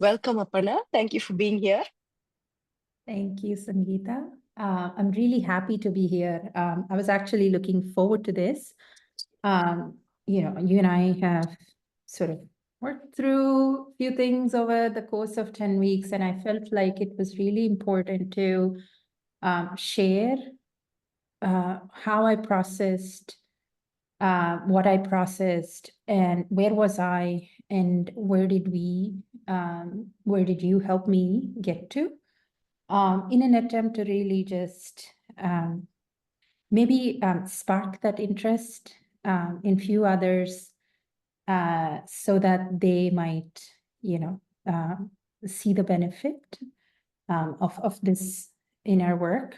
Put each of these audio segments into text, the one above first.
Welcome, Aparna. Thank you for being here. Thank you, Sangheetha. I'm really happy to be here. I was actually looking forward to this. You and I have sort of worked through a few things over the course of 10 weeks, and I felt like it was really important to share how I processed what I processed and where was I and where did where did you help me get to? In an attempt to really just maybe spark that interest in few others so that they might, see the benefit of this inner work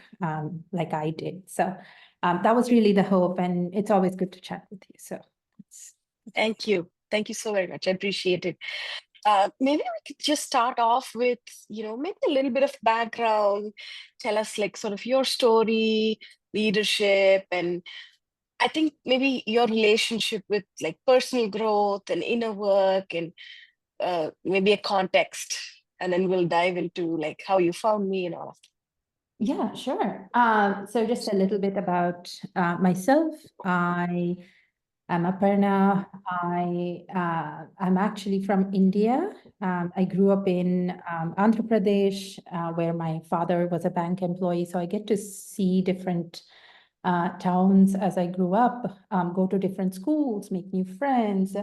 like I did. So that was really the hope, and it's always good to chat with you. So Thank you. Thank you so very much. I appreciate it. Maybe we could just start off with, maybe a little bit of background. Tell us, like, sort of your story, leadership, and I think maybe your relationship with like personal growth and inner work, and maybe a context. And then we'll dive into like how you found me and all of that. yeah, sure. So just a little bit about myself. I'm Aparna. I'm actually from India. I grew up in Andhra Pradesh, where my father was a bank employee. So I get to see different towns as I grew up, go to different schools, make new friends.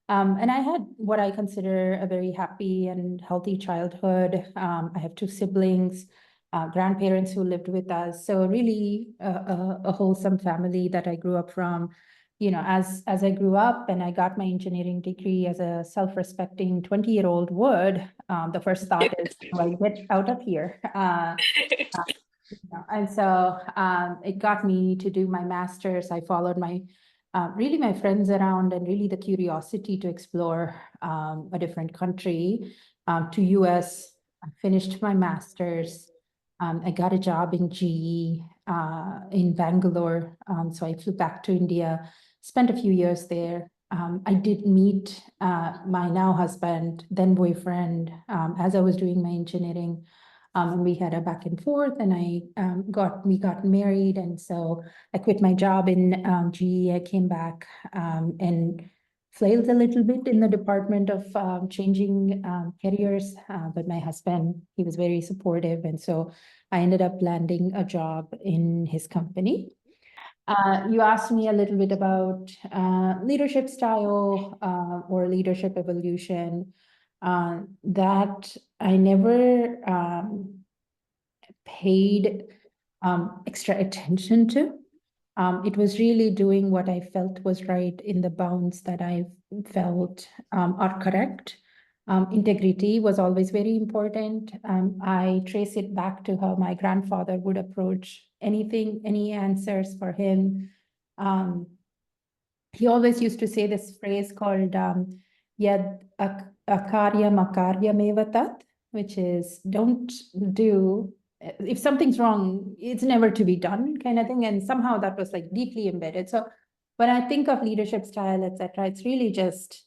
And I had what I consider a very happy and healthy childhood. I have two siblings, grandparents who lived with us. So really a wholesome family that I grew up from. As I grew up and I got my engineering degree as a self-respecting 20-year-old would, the first thought is, how do I get out of here? And so it got me to do my master's. I followed really my friends around and really the curiosity to explore a different country to US. I finished my master's. I got a job in GE in Bangalore. So I flew back to India, spent a few years there. I did meet my now husband, then boyfriend, as I was doing my engineering. And we had a back and forth, and we got married, and so I quit my job in GE. I came back and flailed a little bit in the department of changing careers, but my husband, he was very supportive, and so I ended up landing a job in his company. You asked me a little bit about leadership style or leadership evolution. That I never paid extra attention to. It was really doing what I felt was right in the bounds that I felt are correct. Integrity was always very important. I trace it back to how my grandfather would approach anything, any answers for him. He always used to say this phrase called Yad Akarya Makarya Mevatat, which is don't do, if something's wrong, it's never to be done kind of thing. And somehow that was like deeply embedded. So when I think of leadership style, etc., it's really just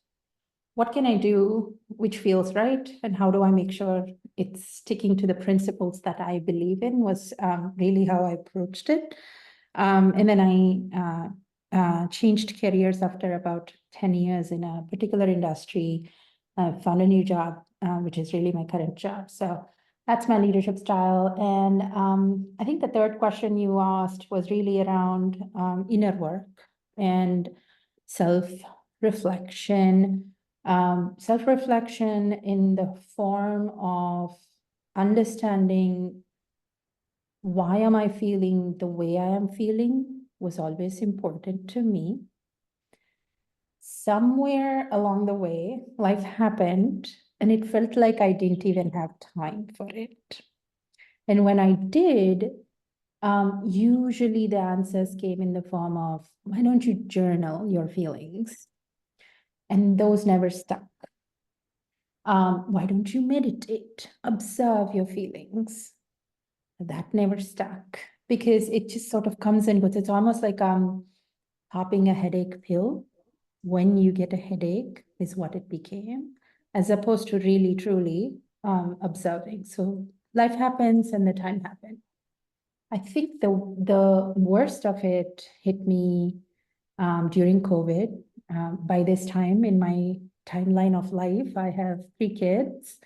what can I do which feels right, and how do I make sure it's sticking to the principles that I believe in was really how I approached it. And then I changed careers after about 10 years in a particular industry, found a new job, which is really my current job. So that's my leadership style. And I think the third question you asked was really around inner work and self-reflection. Self-reflection in the form of understanding why am I feeling the way I am feeling was always important to me. Somewhere along the way, life happened and it felt like I didn't even have time for it. And when I did, usually the answers came in the form of, why don't you journal your feelings? And those never stuck. Why don't you meditate? Observe your feelings. That never stuck because it just sort of comes and goes. It's almost like popping a headache pill. When you get a headache is what it became. as opposed to really, truly observing. So life happens and the time happened. I think the worst of it hit me during COVID. By this time in my timeline of life, I have 3 kids.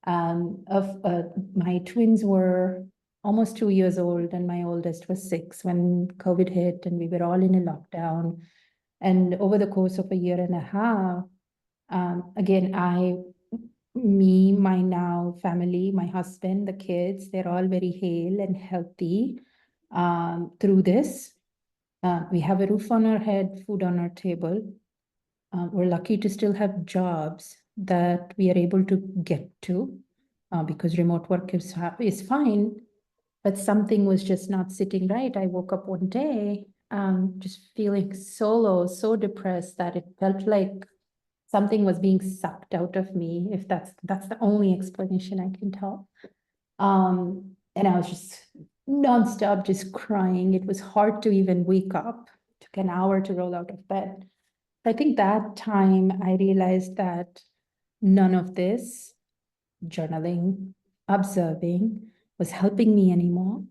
My twins were almost 2 years old, and my oldest was 6 when COVID hit, and we were all in a lockdown. And over the course of a year and a half, again, my now family, my husband, the kids, they're all very hale and healthy through this. We have a roof on our head, food on our table. We're lucky to still have jobs that we are able to get to because remote work is fine, but something was just not sitting right. I woke up one day just feeling so low, so depressed that it felt like something was being sucked out of me, if that's the only explanation I can tell. And I was just nonstop just crying. It was hard to even wake up. It took an hour to roll out of bed. I think that time I realized that none of this journaling, observing was helping me anymore,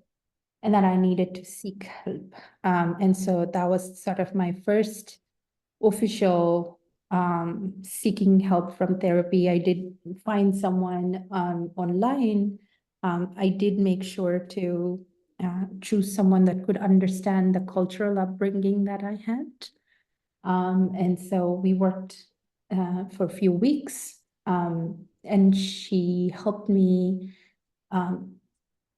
and that I needed to seek help. And so that was sort of my first official seeking help from therapy. I did find someone online. I did make sure to choose someone that could understand the cultural upbringing that I had. And so we worked for a few weeks, and she helped me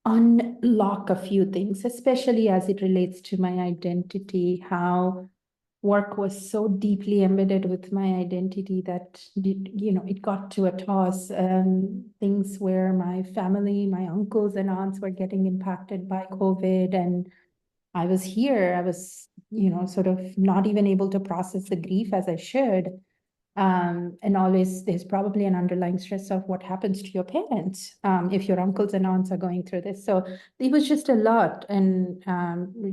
unlock a few things, especially as it relates to my identity, how work was so deeply embedded with my identity that, it got to a toss. Things where my family, my uncles and aunts were getting impacted by COVID, and I was here. I was, sort of not even able to process the grief as I should. And always there's probably an underlying stress of what happens to your parents if your uncles and aunts are going through this. So it was just a lot, and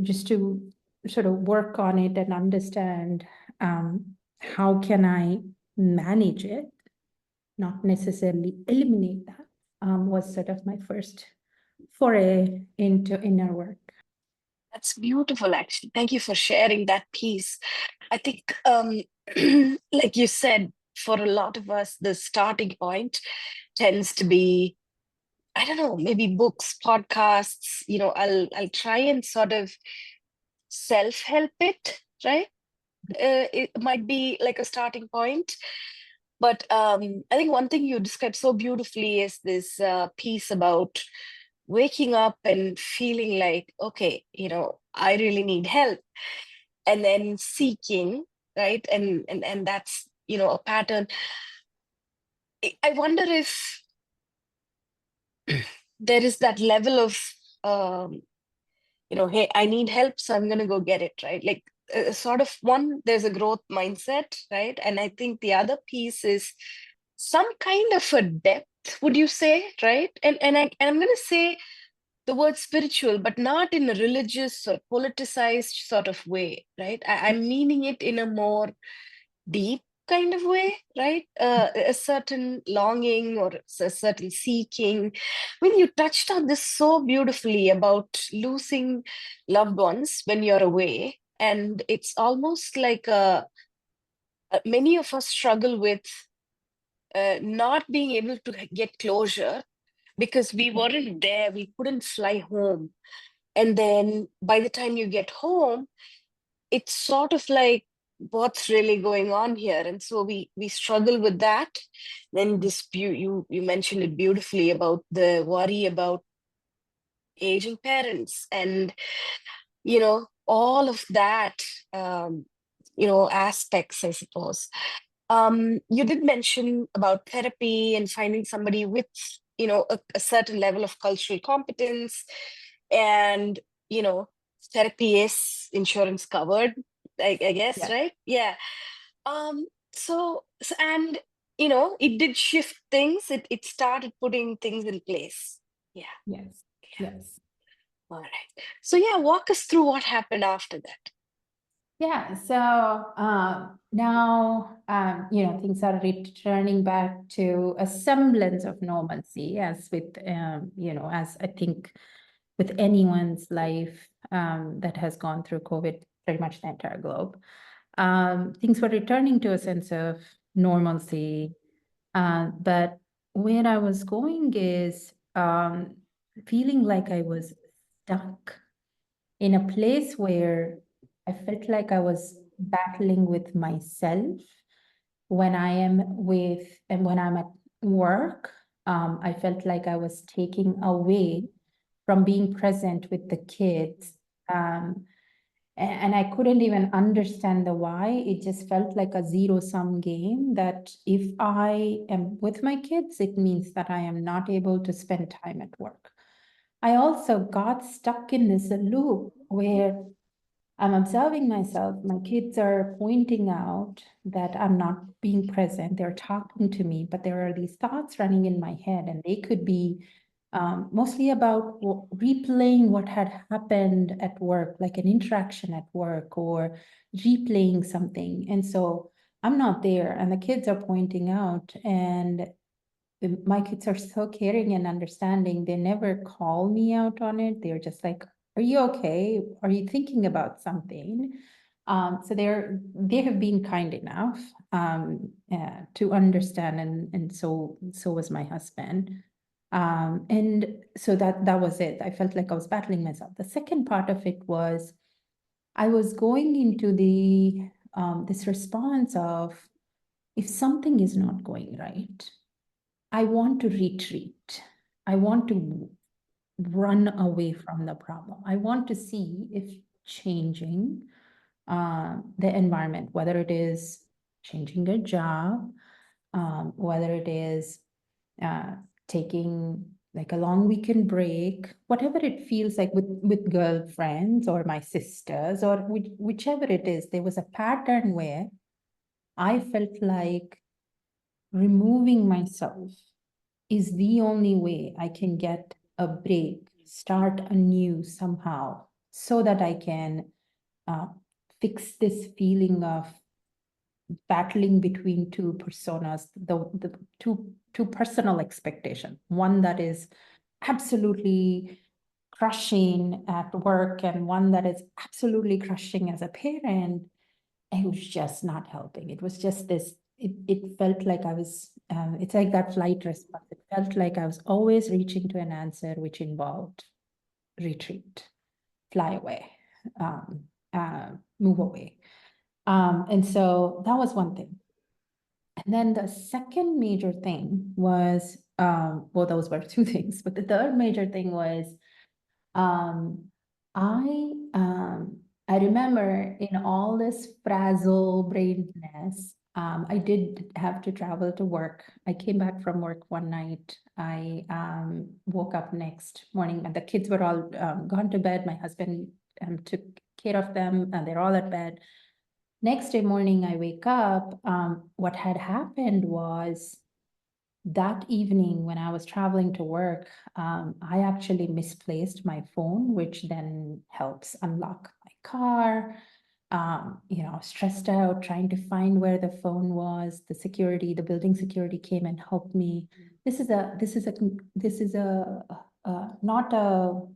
just to sort of work on it and understand how can I manage it, not necessarily eliminate that, was sort of my first foray into inner work. That's beautiful, actually. Thank you for sharing that piece. I think, like you said, for a lot of us, the starting point tends to be, I don't know, maybe books, podcasts. I'll try and sort of self-help it, right? It might be like a starting point. But I think one thing you described so beautifully is this piece about waking up and feeling like, okay, I really need help, and then seeking, right? And that's, a pattern. I wonder if there is that level of, hey, I need help, so I'm going to go get it, right? Like sort of there's a growth mindset, right? And I think the other piece is some kind of a depth, would you say, right? And I'm going to say the word spiritual, but not in a religious or politicized sort of way, right? I'm meaning it in a more deep kind of way, right? A certain longing or a certain seeking. When you touched on this so beautifully about losing loved ones when you're away, and it's almost like many of us struggle with not being able to get closure because we weren't there, we couldn't fly home. And then by the time you get home, it's sort of like, what's really going on here? And so we struggle with that. Then you mentioned it beautifully about the worry about aging parents, and all of that, aspects, I suppose. You did mention about therapy and finding somebody with, a certain level of cultural competence, and, therapy is insurance covered, I guess, Yeah. right? Yeah. And, it did shift things. It started putting things in place. Yeah. Yes. Yeah. Yes. All right. So yeah, walk us through what happened after that. Yeah, so now, things are returning back to a semblance of normalcy, as with, as I think with anyone's life that has gone through COVID, pretty much the entire globe. Things were returning to a sense of normalcy. But where I was going is feeling like I was stuck in a place where I felt like I was battling with myself when I am with, and when I'm at work. I felt like I was taking away from being present with the kids. And I couldn't even understand the why. It just felt like a zero-sum game, that if I am with my kids, it means that I am not able to spend time at work. I also got stuck in this loop where I'm observing myself. My kids are pointing out that I'm not being present. They're talking to me, but there are these thoughts running in my head, and they could be mostly about replaying what had happened at work, like an interaction at work, or replaying something. And so I'm not there, and the kids are pointing out, and my kids are so caring and understanding. They never call me out on it. They're just like, "Are you okay? Are you thinking about something?" So they have been kind enough to understand, and so was my husband. And so that was it. I felt like I was battling myself. The second part of it was I was going into the this response of, if something is not going right, I want to retreat. I want to run away from the problem. I want to see if changing the environment, whether it is changing a job, whether it is taking like a long weekend break, whatever it feels like with girlfriends or my sisters or whichever it is, there was a pattern where I felt like removing myself is the only way I can get a break, start anew somehow, so that I can fix this feeling of battling between two personas, the two personal expectation. One that is absolutely crushing at work, and one that is absolutely crushing as a parent. It was just not helping. It was just this, it felt like I was, it's like that flight response. It felt like I was always reaching to an answer which involved retreat, fly away, move away. And so that was one thing. And then the second major thing was, well, those were two things, but the third major thing was, um, I I remember in all this frazzle brainedness, I did have to travel to work. I came back from work one night. I woke up next morning, and the kids were all gone to bed. My husband took care of them, and they're all at bed. Next day morning, I wake up. What had happened was, that evening when I was traveling to work, I actually misplaced my phone, which then helps unlock my car. Stressed out, trying to find where the phone was. The building security came and helped me. This is not a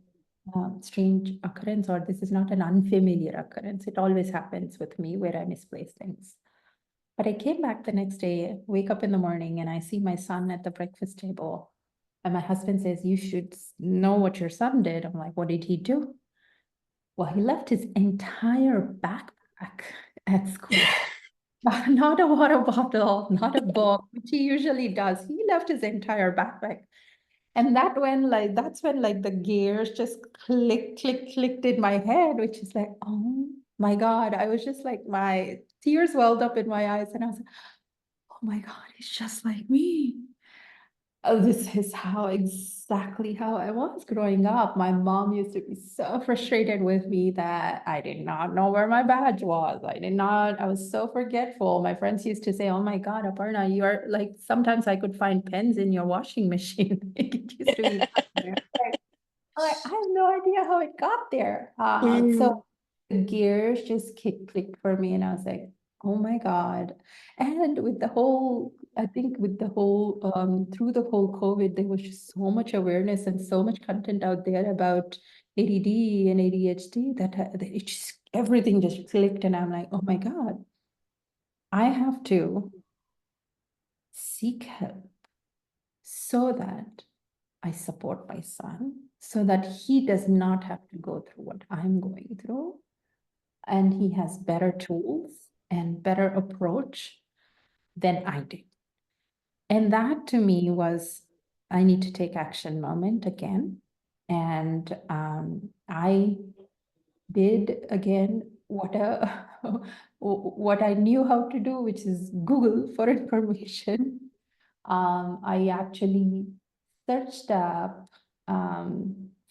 strange occurrence, or this is not an unfamiliar occurrence. It always happens with me where I misplace things. But I came back the next day, wake up in the morning, and I see my son at the breakfast table. And my husband says, "You should know what your son did." I'm like, "What did he do?" Well, he left his entire backpack at school. Not a water bottle, not a book, which he usually does. He left his entire backpack. And that's when like the gears just clicked in my head, which is like, oh my God. I was just like, my tears welled up in my eyes, and I was like, oh my God, he's just like me. Oh, this is exactly how I was growing up. My mom used to be so frustrated with me that I did not know where my badge was. I was so forgetful. My friends used to say, "Oh my God, Aparna, you are like, sometimes I could find pens in your washing machine." It used to be that there. I have no idea how it got there. So Mm. the gears just clicked for me, and I was like, oh my God. And with the whole, I think with the whole, through the whole COVID, there was just so much awareness and so much content out there about ADD and ADHD that it just, everything just clicked. And I'm like, oh my God, I have to seek help so that I support my son, so that he does not have to go through what I'm going through. And he has better tools and better approach than I did. And that to me was, I need to take action moment again. And I did again what I knew how to do, which is Google for information. I actually searched up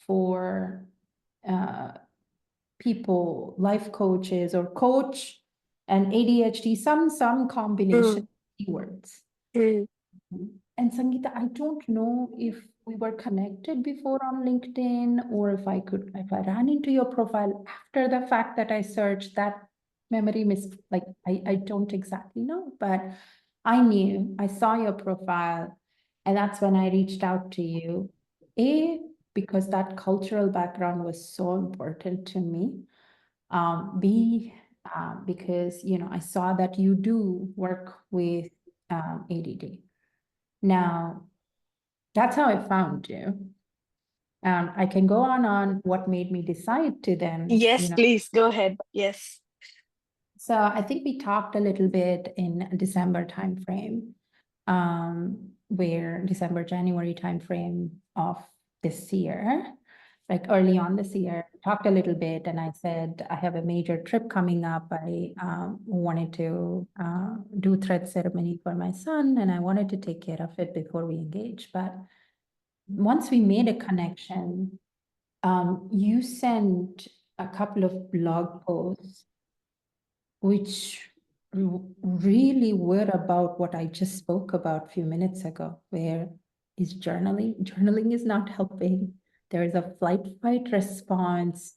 for people, life coaches or coach and ADHD, some combination keywords. Mm. And Sangheetha, I don't know if we were connected before on LinkedIn, or if I ran into your profile after the fact that I searched. That memory like I don't exactly know, but I knew, I saw your profile, and that's when I reached out to you. Because that cultural background was so important to me. B, because, I saw that you do work with ADD. Now, that's how I found you. I can go on what made me decide to then, Yes, please go ahead. Yes. So I think we talked a little bit in December timeframe, where January timeframe of this year, like early on this year, talked a little bit, and I said, I have a major trip coming up. I wanted to do thread ceremony for my son, and I wanted to take care of it before we engage. But once we made a connection, you sent a couple of blog posts which really were about what I just spoke about a few minutes ago, where is journaling? Journaling is not helping. There is a flight fight response.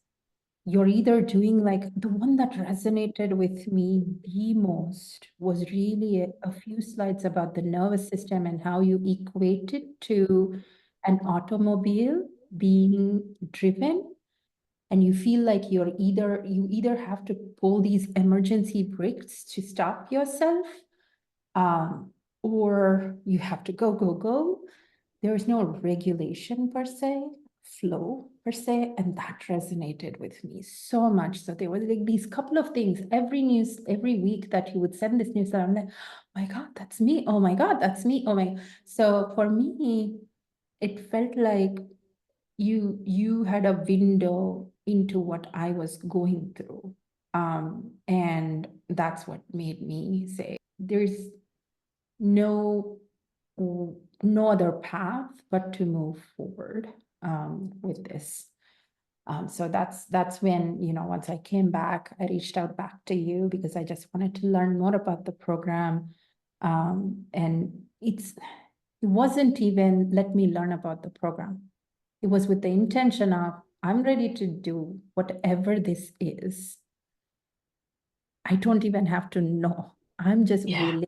You're either doing, like, the one that resonated with me the most was really a few slides about the nervous system and how you equate it to an automobile being driven, and you feel like you either have to pull these emergency brakes to stop yourself, or you have to go. There is no regulation per se, flow per se, and that resonated with me so much. So there was like these couple of things every week that you would send this newsletter. I'm like, oh my God, that's me. Oh my God, that's me. Oh my. So for me, it felt like you had a window into what I was going through. And that's what made me say, there's no other path but to move forward with this. So that's when, once I came back, I reached out back to you because I just wanted to learn more about the program. And it wasn't even let me learn about the program. It was with the intention of, I'm ready to do whatever this is. I don't even have to know. I'm just willing,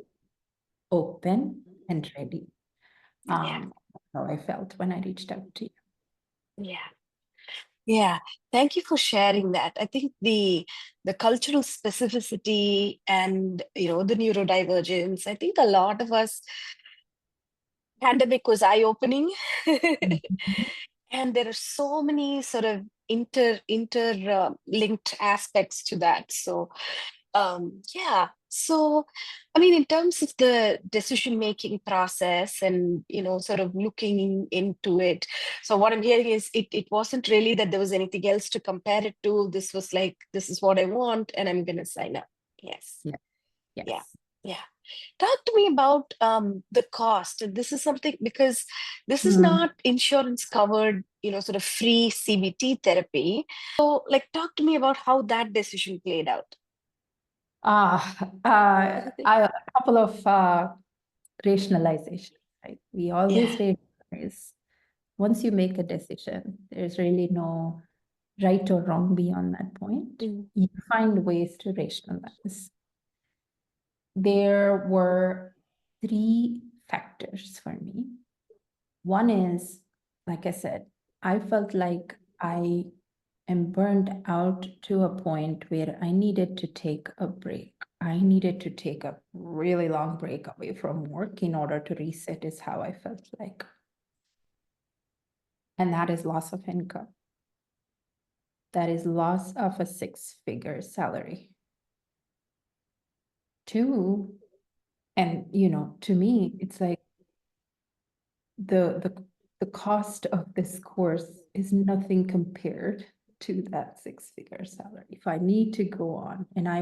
open, and ready. That's how I felt when I reached out to you. Yeah. Thank you for sharing that. I think the cultural specificity and the neurodivergence, I think a lot of us, pandemic was eye-opening. And there are so many sort of linked aspects to that. So so I mean, in terms of the decision-making process and sort of looking into it, so what I'm hearing is it wasn't really that there was anything else to compare it to. This was like, this is what I want and I'm gonna sign up. Yes. Yeah. Yes. Yeah. Talk to me about the cost. This is something, because this is not insurance covered, sort of free CBT therapy. So like, talk to me about how that decision played out. A couple of rationalization, right? We always rationalize. Once you make a decision, there's really no right or wrong beyond that point. Mm. You find ways to rationalize. There were three factors for me. One is, like I said, I felt like I am burned out to a point where I needed to take a break. I needed to take a really long break away from work in order to reset, is how I felt like. And that is loss of income. That is loss of a six-figure salary. Two, and to me, it's like the cost of this course is nothing compared to that six-figure salary. If I need to go on and I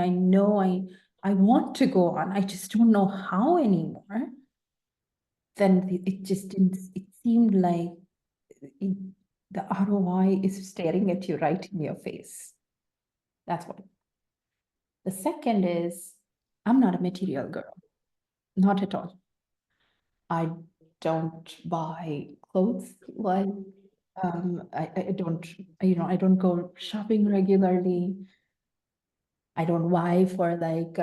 know I want to go on, I just don't know how anymore, then it just didn't, it seemed like the ROI is staring at you right in your face. That's what. The second is, I'm not a material girl, not at all. I don't buy clothes like I don't, I don't go shopping regularly. I don't buy for like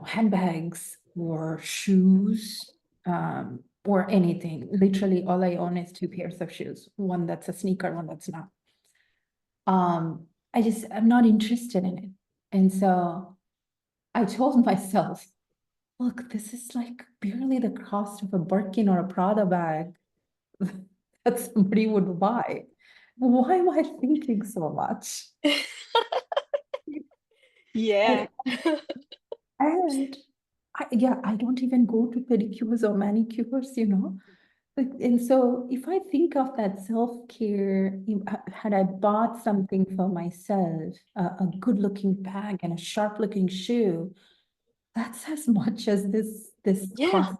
handbags or shoes or anything. Literally all I own is two pairs of shoes. One that's a sneaker, one that's not. I'm not interested in it. And so I told myself, look, this is like barely the cost of a Birkin or a Prada bag that somebody would buy. Why am I thinking so much? Yeah. And I don't even go to pedicures or manicures, And so if I think of that self-care, had I bought something for myself, a good-looking bag and a sharp-looking shoe, that's as much as this Yeah. cost.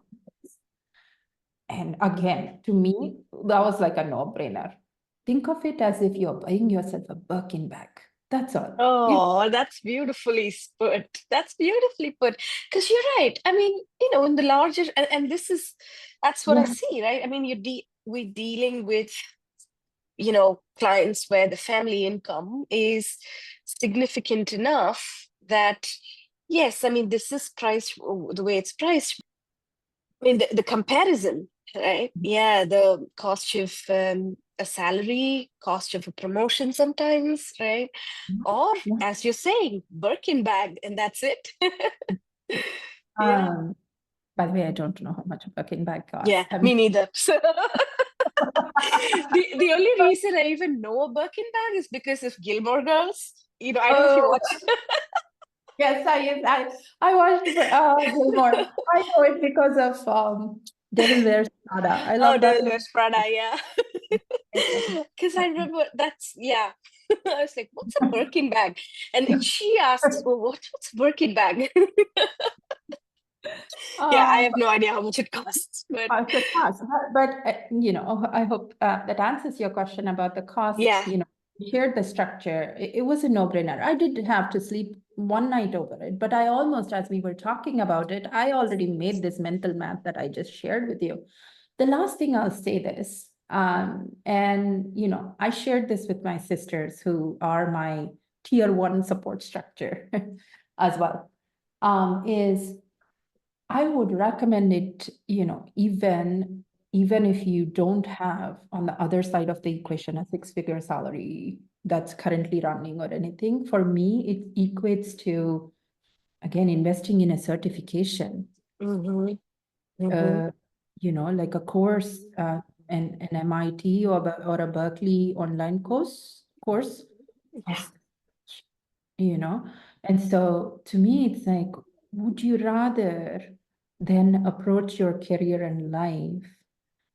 And again, to me, that was like a no-brainer. Think of it as if you're buying yourself a Birkin bag. That's all. Oh, that's beautifully put. That's beautifully put. Because you're right. I mean, in the larger, and that's what I Yeah. see, right? I mean, we're dealing with, clients where the family income is significant enough that, yes, I mean, this is priced the way it's priced. I mean, the comparison, right? Yeah, the cost of a salary, cost of a promotion sometimes, right? Or, Yeah. as you're saying, Birkin bag, and that's it. Yeah. Um, by the way, I don't know how much a Birkin bag Yeah, costs. me neither. So the only reason I even know a Birkin bag is because of Gilmore Girls. I don't know if you Oh, watch. yes, I watched Gilmore. I know it because of Devil Wears Prada. I Oh, love that Devil Wears Prada, yeah. movie. Because I remember yeah. I was like, what's a Birkin bag? And she asks, well, what's a Birkin bag? Yeah, I Um, have no idea how much it costs, but It's a cost, but I hope that answers your question about the cost. yeah. Shared the structure. It was a no-brainer. I did have to sleep one night over it, but I almost, as we were talking about it, I already made this mental map that I just shared with you. The last thing I'll say this, and I shared this with my sisters who are my tier one support structure as well, is I would recommend it, even if you don't have on the other side of the equation a six-figure salary that's currently running or anything. For me, it equates to, again, investing in a certification, Mm-hmm. Mm-hmm. like a course, an MIT or a Berkeley online course. Yeah. you know? And so to me, it's like, would you rather then approach your career and life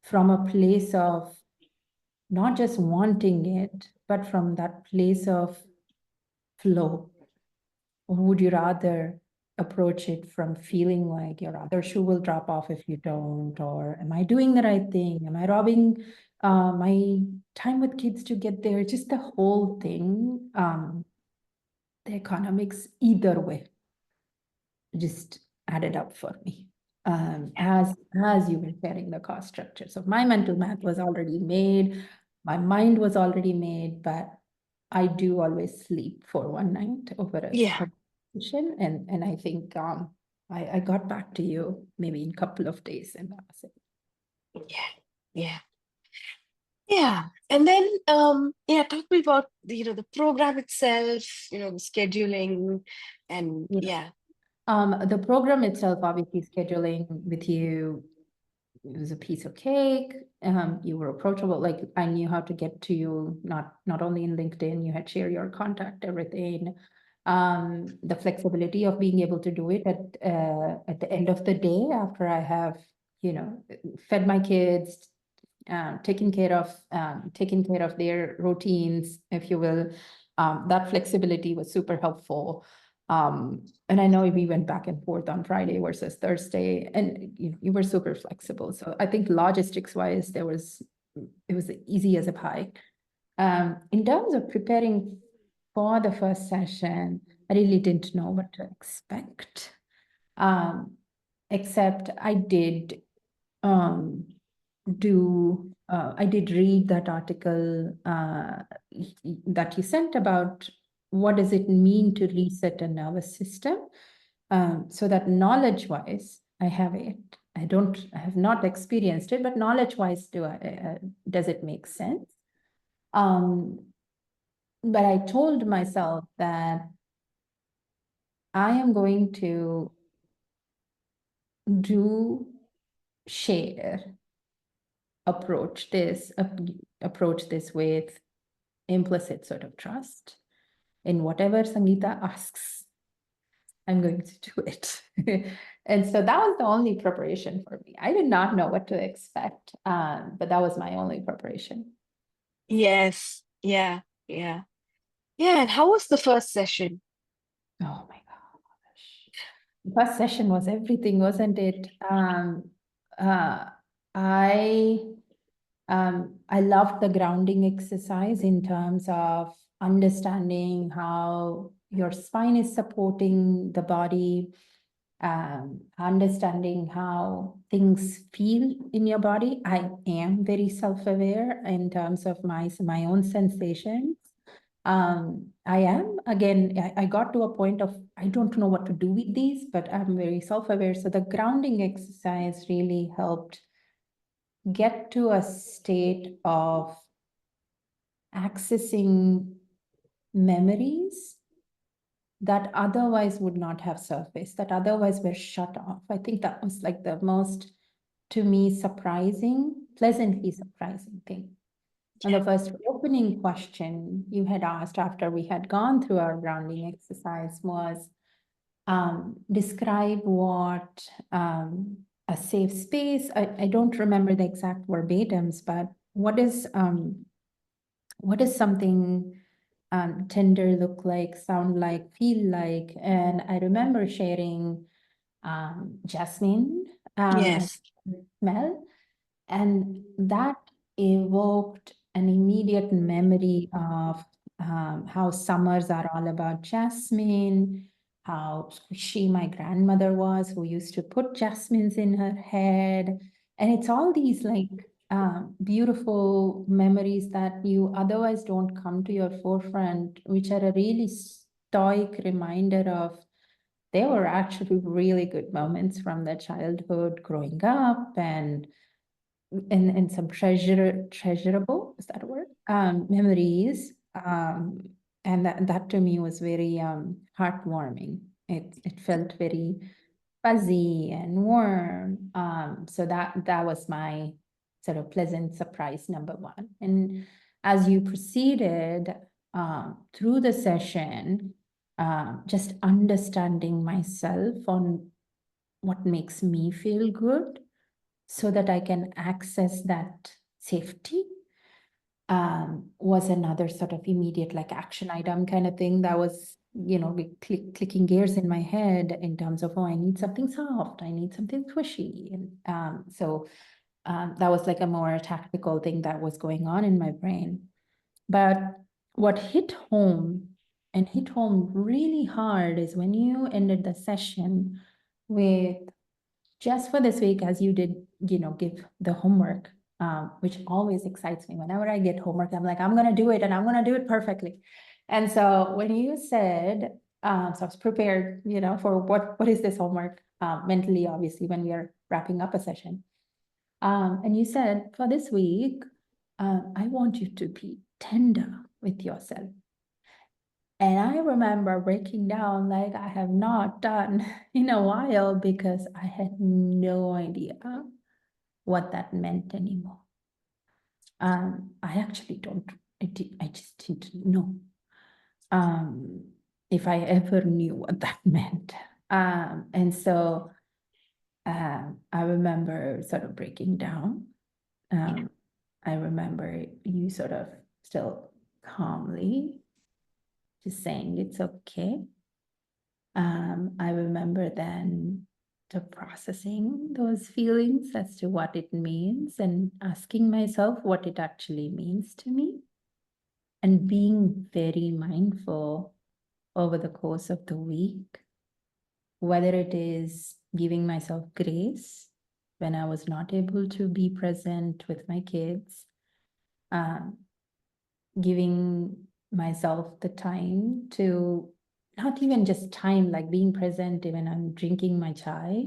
from a place of not just wanting it, but from that place of flow? Or would you rather approach it from feeling like your other shoe will drop off if you don't? Or am I doing the right thing? Am I robbing my time with kids to get there? Just the whole thing. The economics either way just added up for me as you were sharing the cost structure. So my mental math was already made. my mind was already made, but I do always sleep for one night over a Yeah. conversation. And I think I got back to you maybe in a couple of days, and that was it. Yeah. Yeah. Yeah. And then yeah, talk me about the program itself, the scheduling and Yeah. yeah. The program itself, obviously scheduling with you, it was a piece of cake. You were approachable. Like I knew how to get to you, not only in LinkedIn, you had share your contact, everything. The flexibility of being able to do it at the end of the day after I have, fed my kids, taken care of their routines, if you will. That flexibility was super helpful. And I know we went back and forth on Friday versus Thursday, and you were super flexible. So I think logistics wise, it was easy as a pie. In terms of preparing for the first session, I really didn't know what to expect. Except I did I did read that article that you sent about what does it mean to reset a nervous system. So that knowledge-wise, I have it. I have not experienced it, but knowledge-wise, does it make sense? But I told myself that I am going to do share approach this with implicit sort of trust in whatever Sangheetha asks. I'm going to do it. And so that was the only preparation for me. I did not know what to expect, but that was my only preparation. Yes. Yeah. Yeah. Yeah. And how was the first session? Oh my gosh. The first session was everything, wasn't it? Uh, I I loved the grounding exercise in terms of understanding how your spine is supporting the body, understanding how things feel in your body. I am very self-aware in terms of my own sensations. I am, again, I got to a point of, I don't know what to do with these, but I'm very self-aware. So the grounding exercise really helped get to a state of accessing memories that otherwise would not have surfaced, that otherwise were shut off. I think that was like the most, to me, pleasantly surprising thing. And the first opening question you had asked after we had gone through our grounding exercise was, describe what a safe space, I don't remember the exact verbatims, but what is something tender look like, sound like, feel like? And I remember sharing jasmine as Yes. smell, and that evoked an immediate memory of how summers are all about jasmine, how squishy my grandmother was, who used to put jasmines in her head. And it's all these like beautiful memories that you otherwise don't come to your forefront, which are a really stoic reminder of there were actually really good moments from the childhood growing up, and some treasurable, is that a word? Memories. And that to me was very heartwarming. It felt very fuzzy and warm. So that was my sort of pleasant surprise number one. And as you proceeded through the session, just understanding myself on what makes me feel good so that I can access that safety, was another sort of immediate like action item kind of thing that was, clicking gears in my head in terms of, oh, I need something soft, I need something squishy. And so that was like a more tactical thing that was going on in my brain. But what hit home and hit home really hard is when you ended the session with, just for this week, as you did, give the homework, which always excites me. Whenever I get homework, I'm like, I'm going to do it and I'm going to do it perfectly. And so when you said, so I was prepared, for what is this homework, mentally, obviously, when we are wrapping up a session. And you said, for this week, I want you to be tender with yourself. And I remember breaking down like I have not done in a while because I had no idea what that meant anymore. I actually don't, I just didn't know if I ever knew what that meant. And so I remember sort of breaking down. I remember you sort of still calmly just saying it's okay. I remember then the processing those feelings as to what it means and asking myself what it actually means to me and being very mindful over the course of the week, whether it is giving myself grace when I was not able to be present with my kids, giving myself the time to not even just time, like being present when I'm drinking my chai,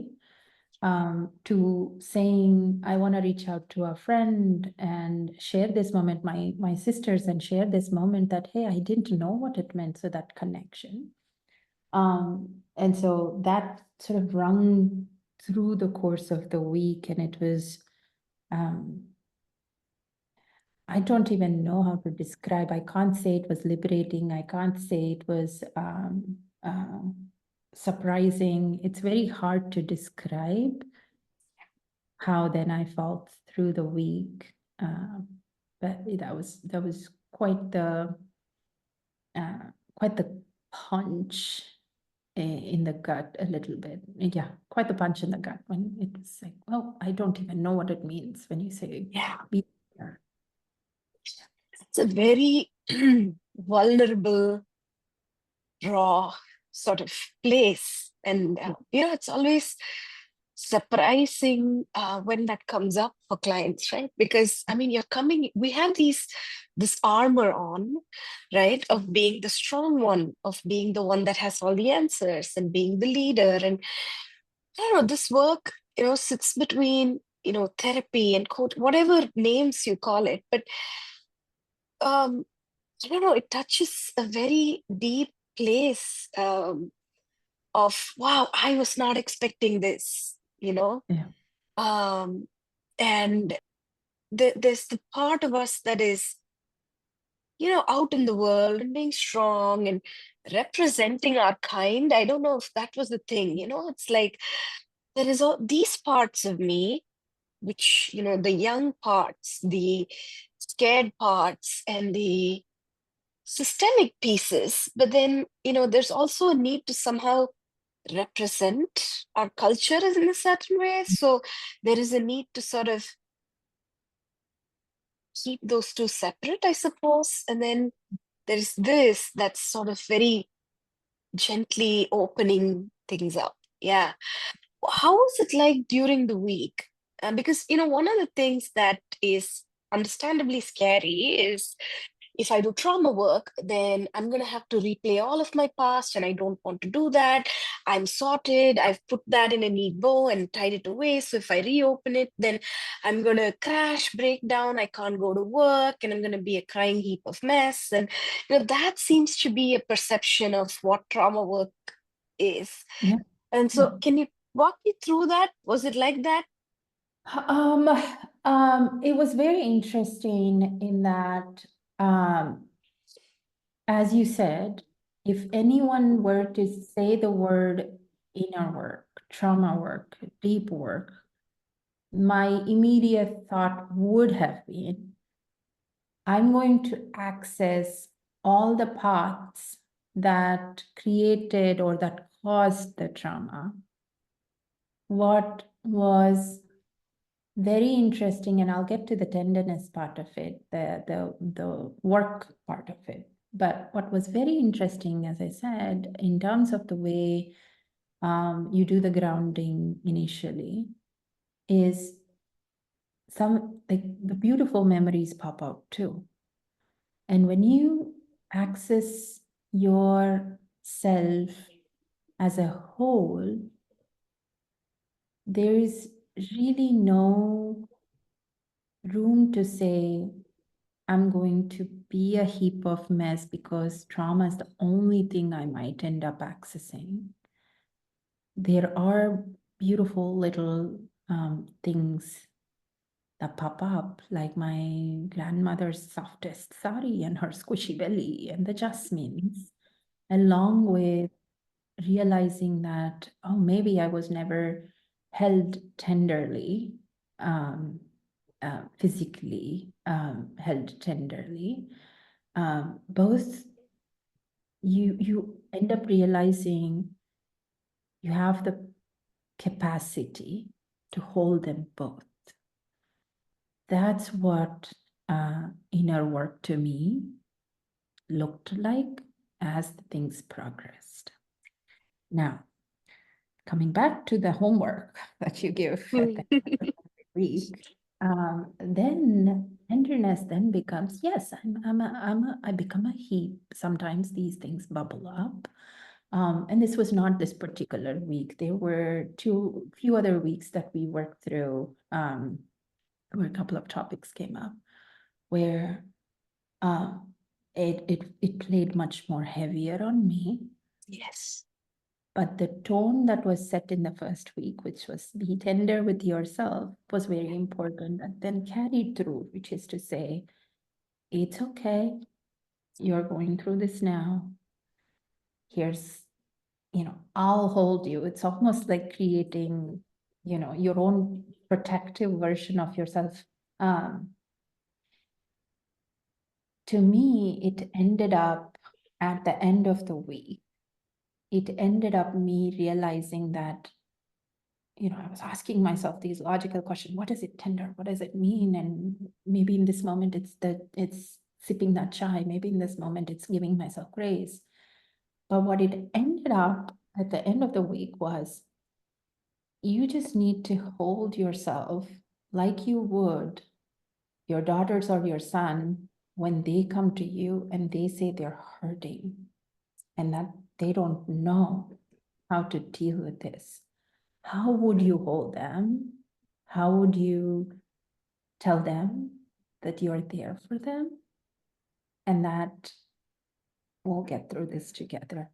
to saying, I want to reach out to a friend and share this moment, my sisters, and share this moment that, hey, I didn't know what it meant. So that connection. And so that sort of rung through the course of the week. And it was, I don't even know how to describe. I can't say it was liberating. I can't say it was surprising. It's very hard to describe how then I felt through the week. But that was quite the punch in the gut a little bit. Yeah, quite the punch in the gut when it was like, oh, I don't even know what it means when you say, be there. It's a very vulnerable, raw sort of place. And, it's always surprising when that comes up for clients, right? Because, I mean, we have this armor on, right? Of being the strong one, of being the one that has all the answers and being the leader. And I don't know, this work, sits between, therapy and coach, whatever names you call it. But I don't know, it touches a very deep place of, wow, I was not expecting this, Yeah. And there's the part of us that is, out in the world and being strong and representing our kind. I don't know if that was the thing, it's like there is all these parts of me, which, the young parts, the scared parts, and the systemic pieces. But then, there's also a need to somehow represent our culture in a certain way. So there is a need to sort of keep those two separate, I suppose. And then there's this that's sort of very gently opening things up. Yeah. How was it like during the week? Because, one of the things that is understandably scary is if I do trauma work, then I'm going to have to replay all of my past, and I don't want to do that. I'm sorted. I've put that in a neat bow and tied it away. So if I reopen it, then I'm going to crash, break down. I can't go to work, and I'm going to be a crying heap of mess. And, that seems to be a perception of what trauma work is. Yeah. And so, can you walk me through that? Was it like that? It was very interesting in that, as you said, if anyone were to say the word inner work, trauma work, deep work, my immediate thought would have been, I'm going to access all the paths that created or that caused the trauma. What was very interesting, and I'll get to the tenderness part of it, the work part of it. But what was very interesting, as I said, in terms of the way you do the grounding initially, is some like the beautiful memories pop out too. And when you access yourself as a whole, there is really no room to say, I'm going to be a heap of mess because trauma is the only thing I might end up accessing. There are beautiful little things that pop up, like my grandmother's softest sari and her squishy belly and the jasmines, along with realizing that, oh, maybe I was never held tenderly, physically held tenderly. Both you end up realizing you have the capacity to hold them both. That's what inner work to me looked like as things progressed. Now, coming back to the homework that you give at the end of every week, then tenderness then becomes, yes, I become a heap. Sometimes these things bubble up. And this was not this particular week. There were few other weeks that we worked through, where a couple of topics came up, where it played much more heavier on me. Yes. But the tone that was set in the first week, which was be tender with yourself, was very important, and then carried through, which is to say, it's okay. You're going through this now. Here's, I'll hold you. It's almost like creating, your own protective version of yourself. To me, it ended up at the end of the week, it ended up me realizing that, I was asking myself these logical questions. What is it tender? What does it mean? And maybe in this moment, it's sipping that chai. Maybe in this moment, it's giving myself grace. But what it ended up at the end of the week was, you just need to hold yourself like you would your daughters or your son when they come to you and they say they're hurting and that they don't know how to deal with this. How would you hold them? How would you tell them that you're there for them and that we'll get through this together?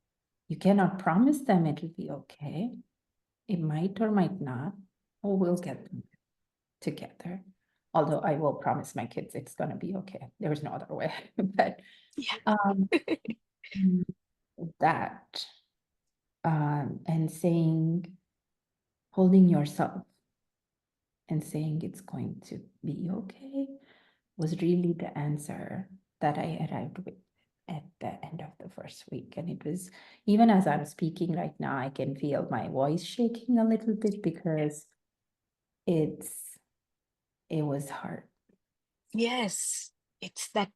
You cannot promise them it'll be okay. It might or might not, or we'll get through it together. Although I will promise my kids it's going to be okay. There's no other way. But um, that and saying, holding yourself and saying it's going to be okay was really the answer that I arrived with at the end of the first week. And it was, even as I'm speaking right now, I can feel my voice shaking a little bit because it was hard. Yes, it's that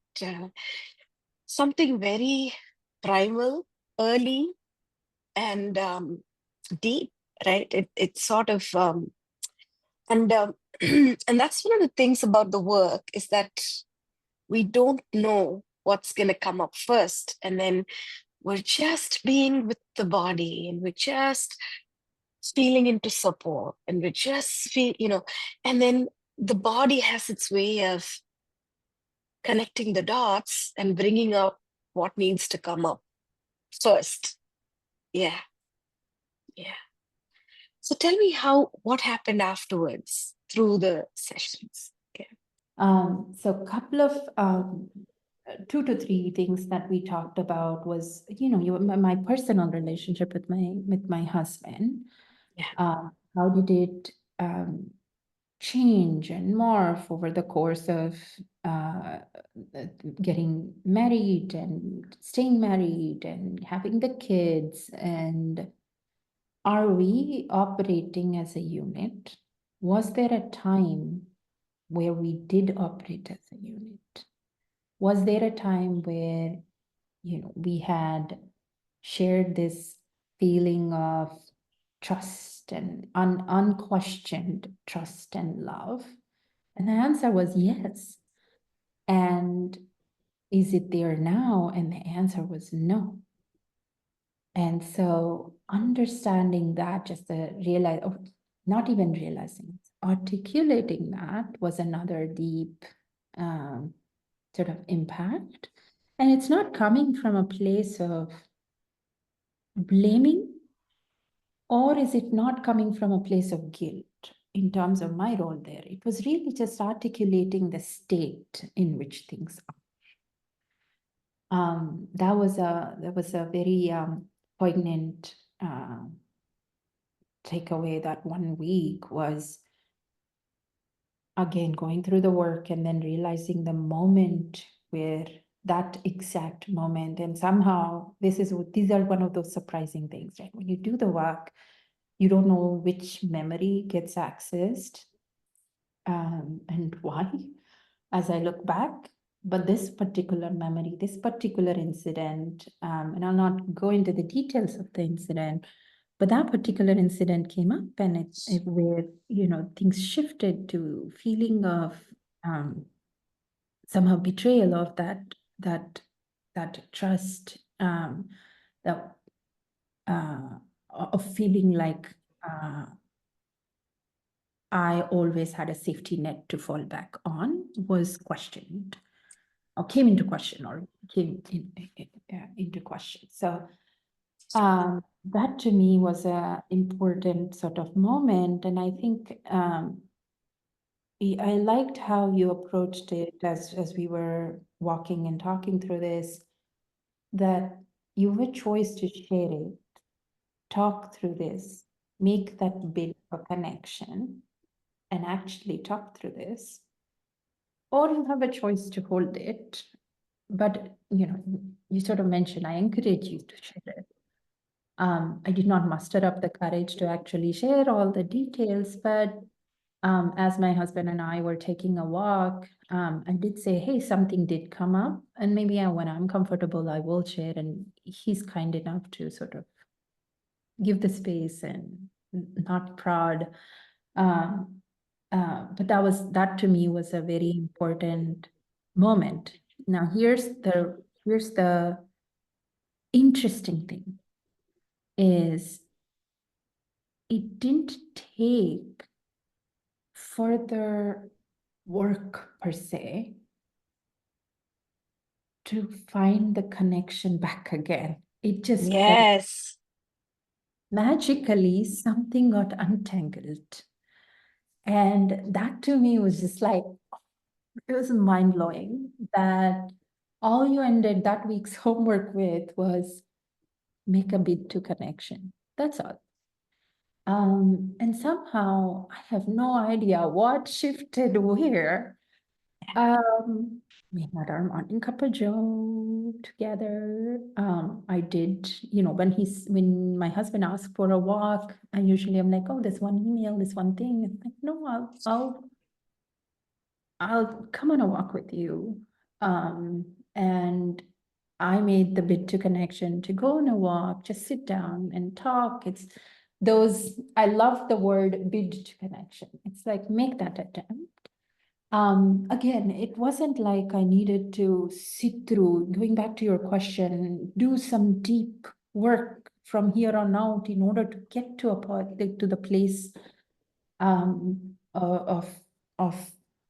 something very primal, early, and deep, right? It's sort of and and that's one of the things about the work is that we don't know what's going to come up first, and then we're just being with the body, and we're just feeling into support, and we're just feel, and then the body has its way of connecting the dots and bringing up what needs to come up first. Yeah, yeah. So tell me what happened afterwards through the sessions. Yeah. So a couple of 2 to 3 things that we talked about was, my personal relationship with my husband. Yeah. How did it change and morph over the course of getting married and staying married and having the kids? And are we operating as a unit? Was there a time where we did operate as a unit? Was there a time where, we had shared this feeling of trust and unquestioned trust and love? And the answer was yes. And is it there now? And the answer was no. And so understanding that, just the realize, or not even realizing, articulating that was another deep sort of impact. And it's not coming from a place of blaming, or is it not coming from a place of guilt in terms of my role there? It was really just articulating the state in which things are. That was a very poignant takeaway. That 1 week was, again, going through the work and then realizing the moment where that exact moment, and somehow these are one of those surprising things, right? When you do the work, you don't know which memory gets accessed and why, as I look back. But this particular memory, this particular incident, and I'll not go into the details of the incident, but that particular incident came up, and it where, you know, things shifted to feeling of somehow betrayal of that trust, that of feeling like I always had a safety net to fall back on was questioned, or came into question, or came into question. So that to me was a important sort of moment. And I think I liked how you approached it as we were walking and talking through this, that you have a choice to share it, talk through this, make that bit of connection, and actually talk through this, or you have a choice to hold it. But, you know, you sort of mentioned, I encourage you to share it. I did not muster up the courage to actually share all the details, but as my husband and I were taking a walk, I did say, hey, something did come up, and maybe when I'm comfortable, I will share. And he's kind enough to sort of give the space and not prod. But that to me was a very important moment. Now here's the interesting thing is, it didn't take further work per se to find the connection back again. It just Yes. magically something got untangled. And that to me was just like, it was mind-blowing that all you ended that week's homework with was make a bid to connection. That's all. And somehow I have no idea what shifted where. We had our morning cup of joe together. I did, you know, when my husband asked for a walk, I usually am like, oh, this one email, this one thing. It's like, no, I'll come on a walk with you. And I made the bid to connection to go on a walk, just sit down and talk. It's those, I love the word bid to connection. It's like, make that attempt. Again, it wasn't like I needed to sit through, going back to your question, do some deep work from here on out in order to get to the place of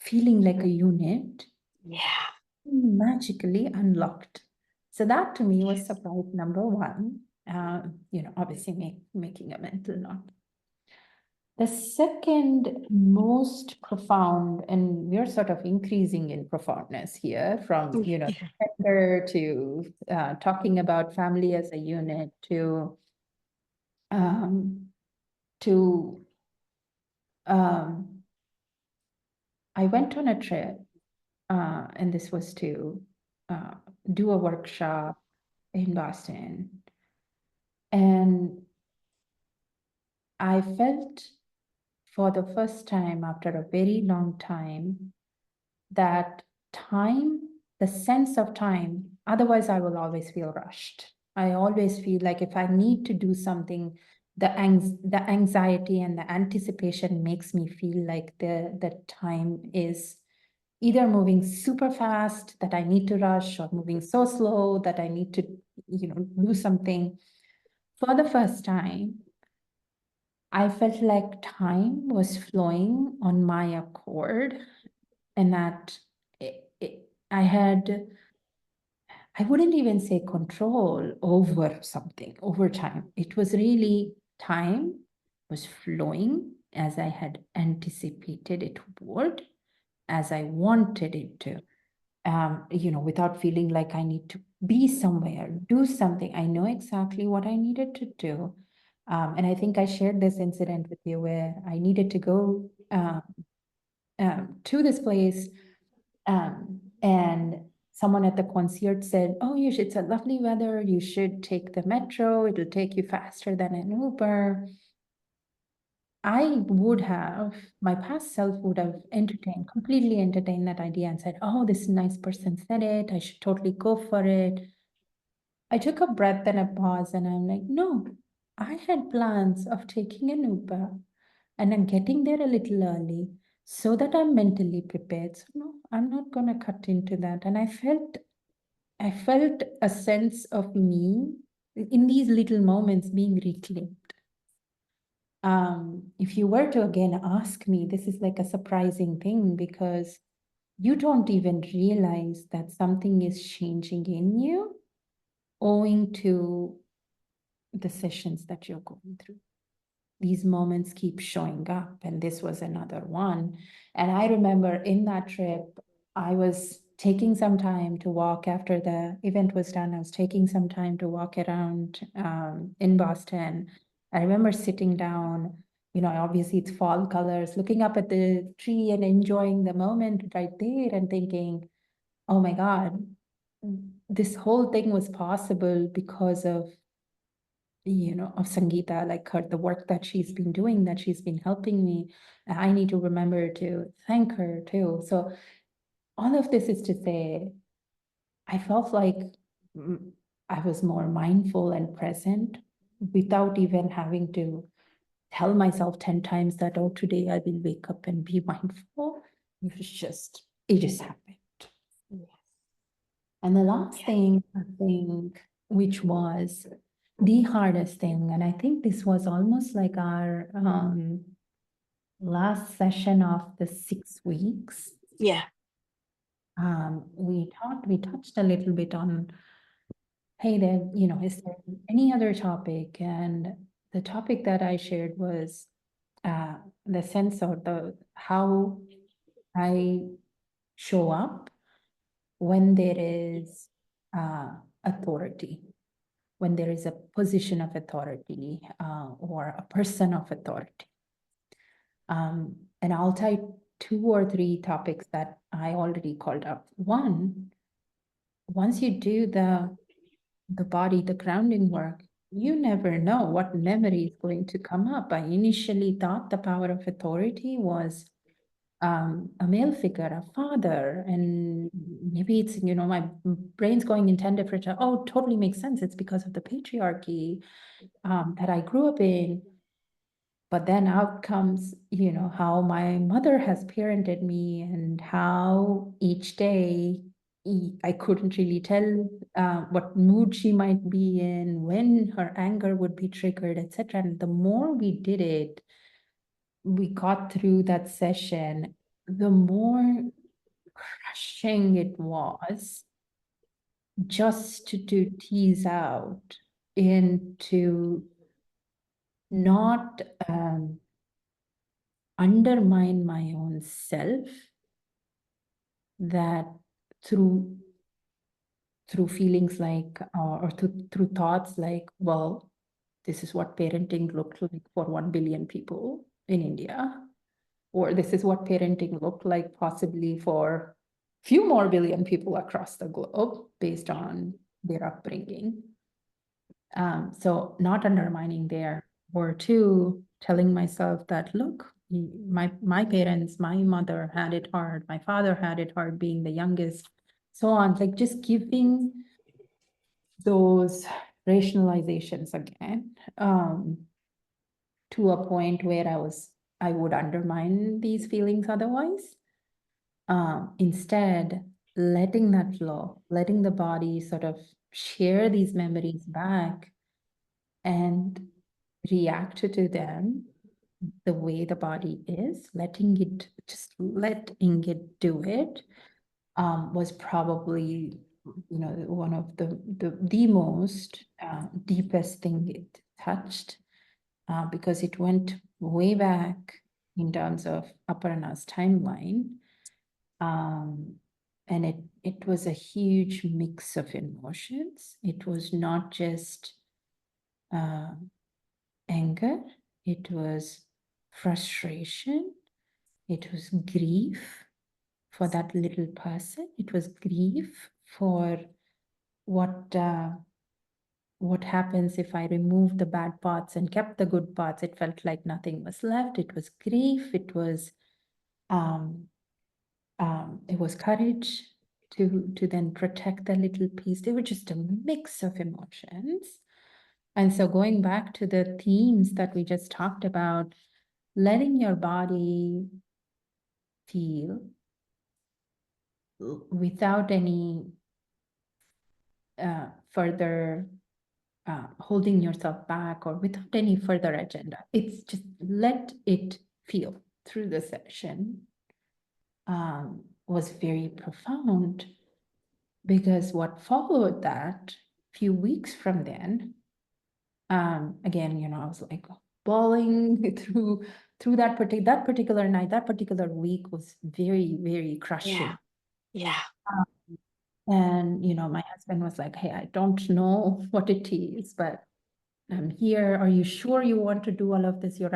feeling like a unit. Yeah. Magically unlocked. So that to me was surprise number one. You know, obviously making a mental note. The second most profound, and we're sort of increasing in profoundness here, from, you know, tender to talking about family as a unit to I went on a trip, and this was to do a workshop in Boston. And I felt for the first time after a very long time that time, the sense of time, otherwise I will always feel rushed. I always feel like if I need to do something the anxiety and the anticipation makes me feel like the time is either moving super fast that I need to rush, or moving so slow that I need to, do something. For the first time, I felt like time was flowing on my accord, and that I wouldn't even say control over something over time. It was really time was flowing as I had anticipated it would, as I wanted it to. Without feeling like I need to be somewhere, do something. I know exactly what I needed to do. And I think I shared this incident with you where I needed to go to this place, and someone at the concierge said, "Oh, it's a lovely weather. You should take the metro. It'll take you faster than an Uber." My past self would have completely entertained that idea and said, "Oh, this nice person said it. I should totally go for it." I took a breath and a pause, and I'm like, no, I had plans of taking an Uber and I'm getting there a little early so that I'm mentally prepared. So no, I'm not gonna cut into that. And I felt a sense of me in these little moments being reclaimed. If you were to again ask me, this is like a surprising thing because you don't even realize that something is changing in you owing to the sessions that you're going through. These moments keep showing up, and this was another one. And I remember in that trip, I was taking some time to walk after the event was done. I was taking some time to walk around in Boston. I remember sitting down, obviously it's fall colors, looking up at the tree and enjoying the moment right there and thinking, oh my God, this whole thing was possible because of Sangheetha, like the work that she's been doing, that she's been helping me. I need to remember to thank her too. So all of this is to say, I felt like I was more mindful and present without even having to tell myself 10 times that, oh, today I will wake up and be mindful. It just happened. Yes. And the last thing, I think, which was the hardest thing, and I think this was almost like our last session of the 6 weeks. Yeah. We touched a little bit on, hey, there, is there any other topic? And the topic that I shared was the sense of how I show up when there is authority, when there is a position of authority or a person of authority. And I'll type 2 or 3 topics that I already called up. One, once you do the body, the grounding work, you never know what memory is going to come up. I initially thought the power of authority was a male figure, a father, and maybe it's, my brain's going in 10 different, oh, totally makes sense. It's because of the patriarchy that I grew up in. But then out comes, how my mother has parented me and how each day I couldn't really tell what mood she might be in, when her anger would be triggered, etc. And the more we did it, we got through that session, the more crushing it was just to tease out into not undermine my own self, that through feelings like or through thoughts like, well, this is what parenting looked like for 1 billion people in India, or this is what parenting looked like possibly for few more billion people across the globe based on their upbringing. So not undermining there, or 2, telling myself that, look, my parents, my mother had it hard, my father had it hard being the youngest, so on, like just giving those rationalizations again. to a point where I would undermine these feelings otherwise. Instead, letting that flow, letting the body sort of share these memories back and react to them the way the body is, letting it do it, was probably, one of the most deepest thing it touched, because it went way back in terms of Aparna's timeline. And it was a huge mix of emotions. It was not just anger, it was frustration, it was grief for that little person, it was grief for what happens if I remove the bad parts and kept the good parts. It felt like nothing was left. It was grief, it was courage to then protect the little piece. They were just a mix of emotions. And so going back to the themes that we just talked about, letting your body feel without any further holding yourself back or without any further agenda. It's just let it feel through the session was very profound, because what followed that few weeks from then, again, I was like bawling through that particular night. That particular week was very, very crushing. Yeah. And my husband was like, hey, I don't know what it is, but I'm here. Are you sure you want to do all of this? You're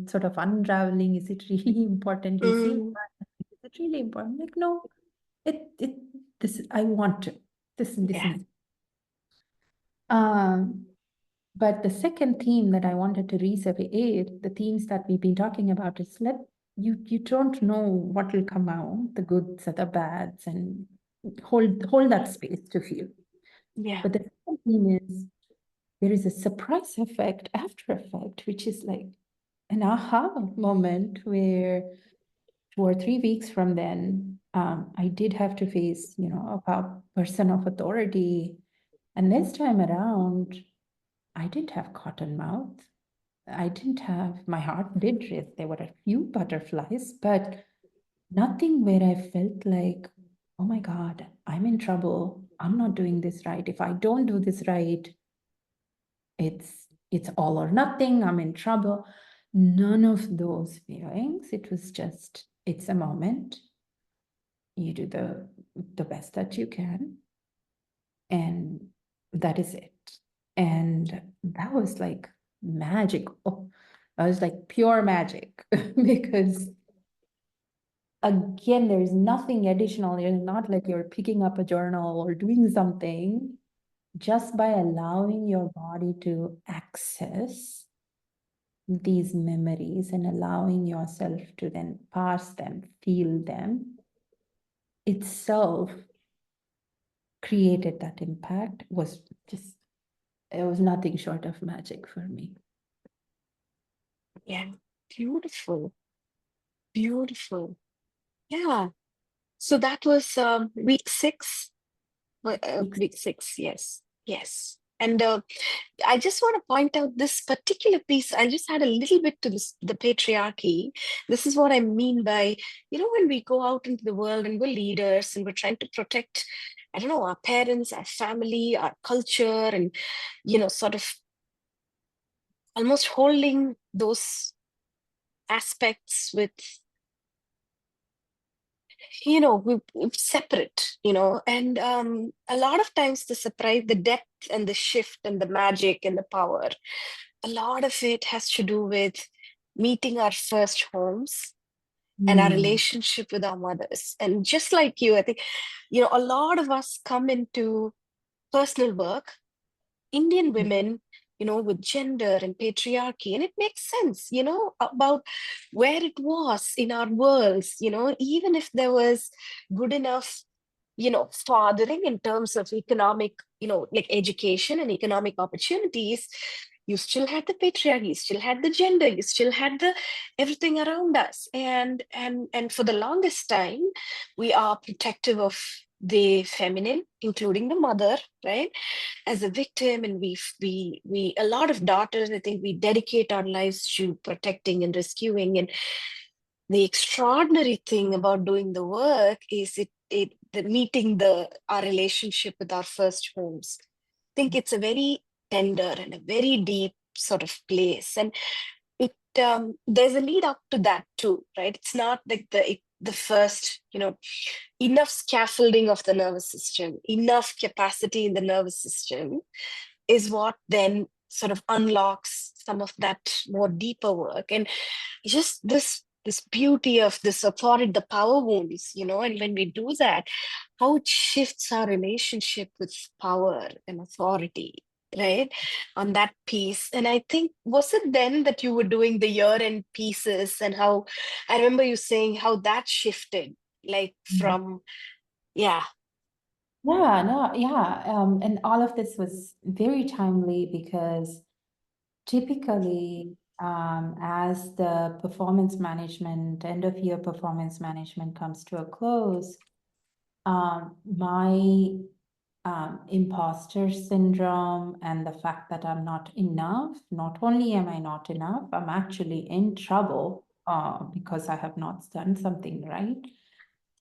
sort of unraveling. Is it really important? You seem, is it really important? Like, no, I want to. This Yeah. is. But the second theme that I wanted to resurvey, the themes that we've been talking about, is you don't know what will come out, the goods or the bads, and hold that space to feel. Yeah. But the second theme is there is a surprise effect, after effect, which is like an aha moment where 2 or 3 weeks from then, I did have to face, a person of authority. And this time around, I didn't have cotton mouth. My heart did race. There were a few butterflies, but nothing where I felt like, oh my God, I'm in trouble. I'm not doing this right. If I don't do this right, it's all or nothing. I'm in trouble. None of those feelings. It was just, it's a moment. You do the best that you can. And that is it. And that was like magic. Oh, that was like pure magic because again, there's nothing additional. It's not like you're picking up a journal or doing something. Just by allowing your body to access these memories and allowing yourself to then parse them, feel them, itself created that impact. It was nothing short of magic for me. Yeah. Beautiful. Beautiful. Yeah. So that was week 6. Week 6, yes. Yes. And I just want to point out this particular piece. I'll just add a little bit to the patriarchy. This is what I mean by, when we go out into the world and we're leaders and we're trying to protect, I don't know, our parents, our family, our culture, and, sort of almost holding those aspects with, we separate, and a lot of times the surprise, the depth and the shift and the magic and the power, a lot of it has to do with meeting our first homes and our relationship with our mothers. And just like you, I think, a lot of us come into personal work, Indian women, with gender and patriarchy, and it makes sense, about where it was in our worlds, even if there was good enough, fathering in terms of economic, like education and economic opportunities, you still had the patriarchy, you still had the gender, you still had the everything around us. And for the longest time, we are protective of the feminine, including the mother, right? As a victim. And we a lot of daughters, I think, we dedicate our lives to protecting and rescuing. And the extraordinary thing about doing the work is the meeting the our relationship with our first homes. I think it's a very tender and a very deep sort of place. And it there's a lead up to that too, right? It's not like the first, enough scaffolding of the nervous system, enough capacity in the nervous system is what then sort of unlocks some of that more deeper work. And just this beauty of this authority, the power wounds, and when we do that, how it shifts our relationship with power and authority, right? On that piece. And I think, was it then that you were doing the year-end pieces, and how I remember you saying how that shifted, like from, yeah. Yeah, no, yeah. And all of this was very timely because typically, as the performance management, end of year performance management comes to a close, my imposter syndrome and the fact that I'm not enough, not only am I not enough, I'm actually in trouble because I have not done something right,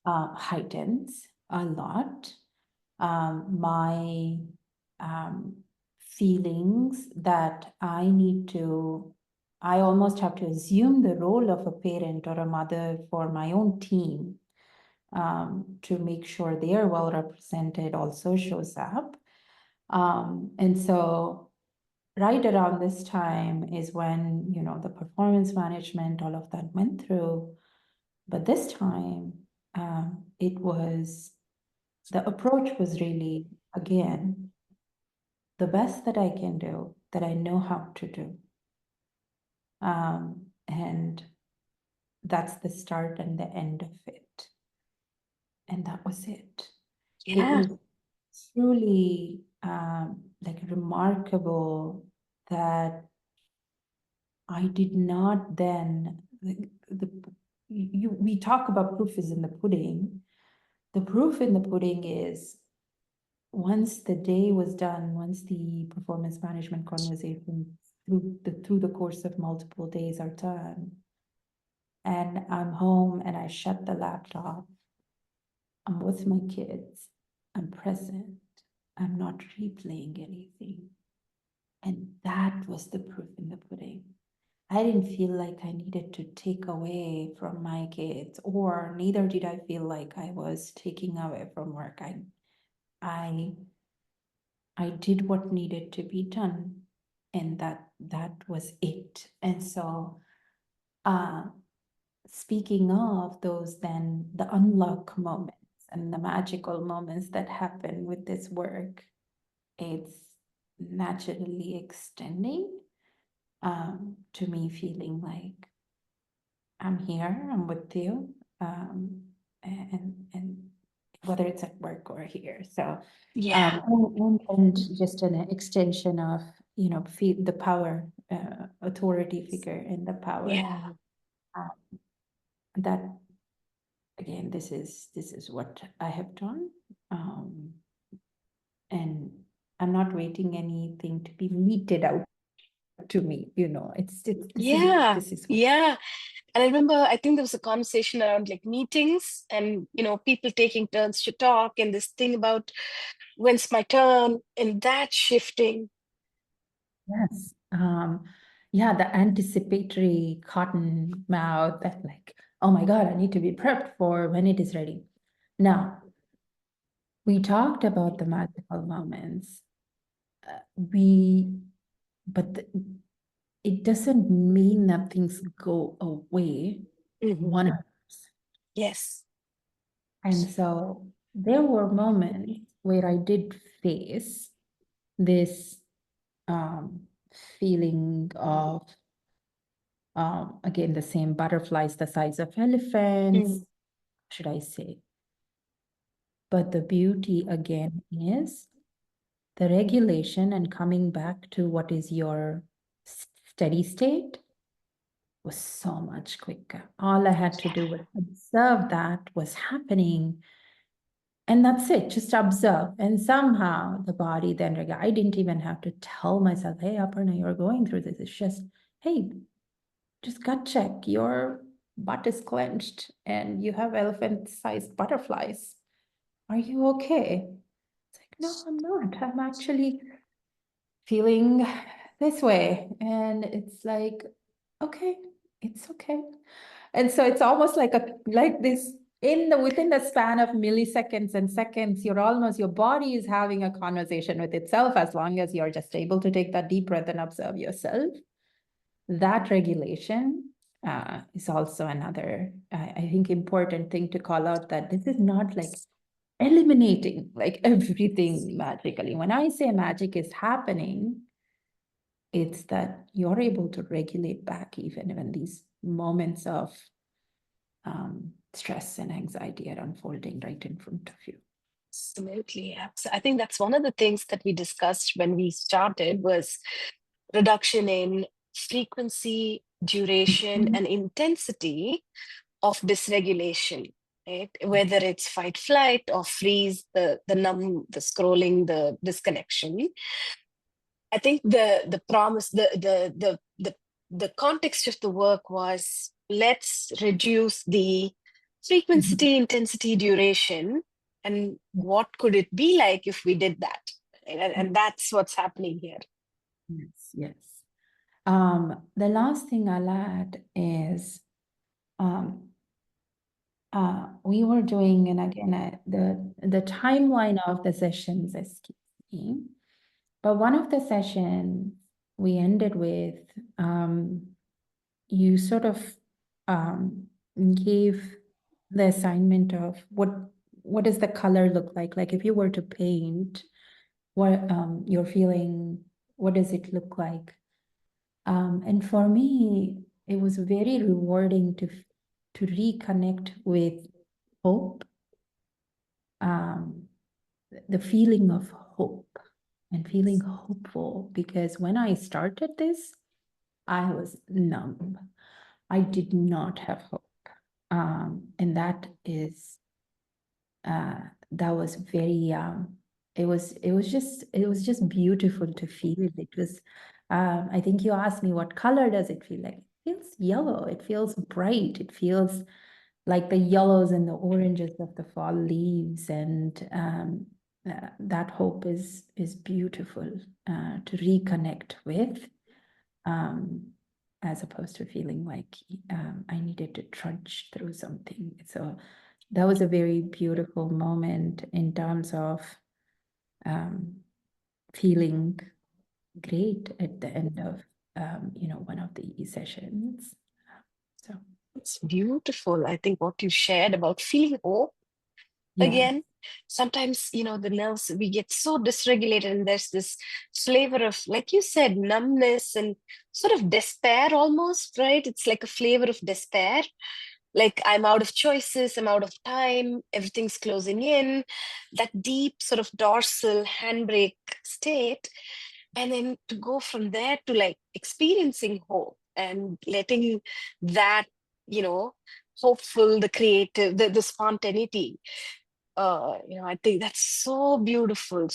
heightens a lot. My feelings that I almost have to assume the role of a parent or a mother for my own team to make sure they are well represented also shows up. And so right around this time is when, the performance management, all of that went through. But this time, the approach was really, again, the best that I can do, that I know how to do. And that's the start and the end of it. And that was it. It Yeah. was truly like remarkable that I did not then, we talk about proof is in the pudding. The proof in the pudding is once the day was done, once the performance management conversation through the course of multiple days are done, and I'm home and I shut the laptop, I'm with my kids, I'm present, I'm not replaying anything. And that was the proof in the pudding. I didn't feel like I needed to take away from my kids, or neither did I feel like I was taking away from work. I did what needed to be done, and that was it. And so, speaking of those, then the unlock moments and the magical moments that happen with this work, it's naturally extending to me feeling like I'm here, I'm with you, and whether it's at work or here. So, Yeah. and just an extension of, feel the power, authority figure and the power Yeah. that, again, this is what I have done. And I'm not waiting anything to be meted out to me, Yeah. this is what. Yeah. And I remember, I think there was a conversation around like meetings and, people taking turns to talk, and this thing about when's my turn, and that shifting. Yes. Yeah, the anticipatory cotton mouth that like, oh my God, I need to be prepped for when it is ready. Now, we talked about the magical moments. We, but it doesn't mean that things go away Mhm. 100%. Yes. And so there were moments where I did face this feeling of, again, the same butterflies the size of elephants, Mm. should I say. But the beauty again is the regulation and coming back to what is your steady state was so much quicker. All I had to do was observe that was happening. And that's it, just observe. And somehow the body then, I didn't even have to tell myself, hey, Aparna, you're going through this. It's just, hey, just gut check. Your butt is clenched and you have elephant-sized butterflies. Are you okay? It's like, no, I'm not. I'm actually feeling this way. And it's like, okay, it's okay. And so it's almost like this within the span of milliseconds and seconds, your body is having a conversation with itself, as long as you're just able to take that deep breath and observe yourself. That regulation is also another, I think, important thing to call out, that this is not like eliminating like everything magically. When I say magic is happening, it's that you're able to regulate back even when these moments of stress and anxiety are unfolding right in front of you. Absolutely. I think that's one of the things that we discussed when we started was reduction in frequency, duration, Mhm. and intensity of dysregulation, right? Whether it's fight, flight, or freeze, the numb, the scrolling, the disconnection. I think the promise, the context of the work was, let's reduce the Mhm. frequency, intensity, duration, and what could it be like if we did that? And that's what's happening here. Yes, yes. The last thing I'll add is we were doing, and again, the timeline of the sessions escapes me, but one of the sessions we ended with, you sort of gave the assignment of what does the color look like? Like if you were to paint, what you're feeling, what does it look like? And for me, it was very rewarding to reconnect with hope, the feeling of hope and feeling hopeful, because when I started this, I was numb. I did not have hope. And that was very it was just beautiful to feel. It was I think you asked me what color does it feel like. It feels yellow, it feels bright, it feels like the yellows and the oranges of the fall leaves, and that hope is beautiful to reconnect with, as opposed to feeling like I needed to trudge through something. So that was a very beautiful moment in terms of feeling great at the end of one of the sessions. So It's beautiful. I think what you shared about feeling hope yeah. again, sometimes, the nerves, we get so dysregulated, and there's this flavor of, like you said, numbness and sort of despair almost, right? It's like a flavor of despair. Like, I'm out of choices, I'm out of time, everything's closing in, that deep sort of dorsal handbrake state. And then to go from there to like experiencing hope and letting that, you know, hopeful, the creative, the spontaneity. I think that's so beautiful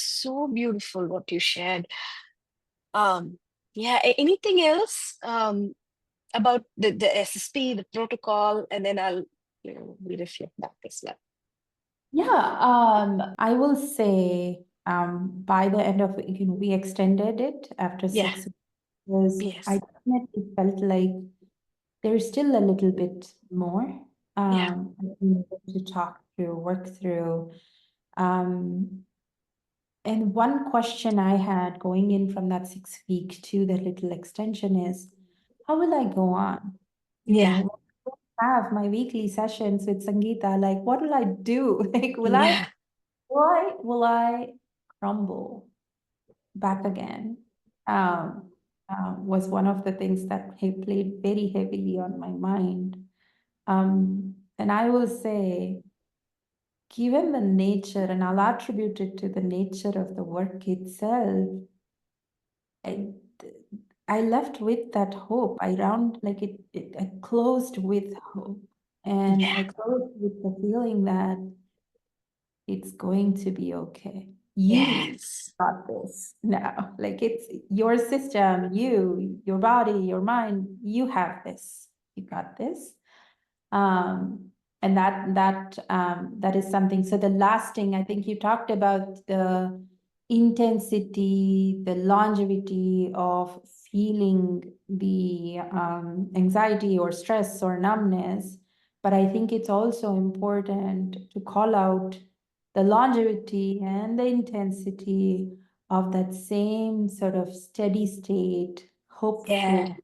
what you shared. Yeah, anything else about the SSP, the protocol, and then I'll we reflect back as well. Yeah, I will say by the end of, we extended it after Yeah, 6 weeks, because I yes, definitely felt like there's still a little bit more yeah, I needed to talk through, work through. Um, and one question I had going in from that 6 week to that little extension is, how will I go on? yeah, Have my weekly sessions with Sangheetha, like, what will I do? Like, yeah, will I crumble back again? Um, was one of the things that played very heavily on my mind. And I will say, given the nature, and I'll attribute it to the nature of the work itself, I, I left with that hope. I closed with hope, and Yeah. I closed with the feeling that it's going to be okay. You Yes. got this now. Like, it's your system, your body, your mind, you have this. You got this. And that is something. So the lasting, I think you talked about the intensity, the longevity of feeling the anxiety or stress or numbness. But I think it's also important to call out the longevity and the intensity of that same sort of steady state, Yeah. hopeful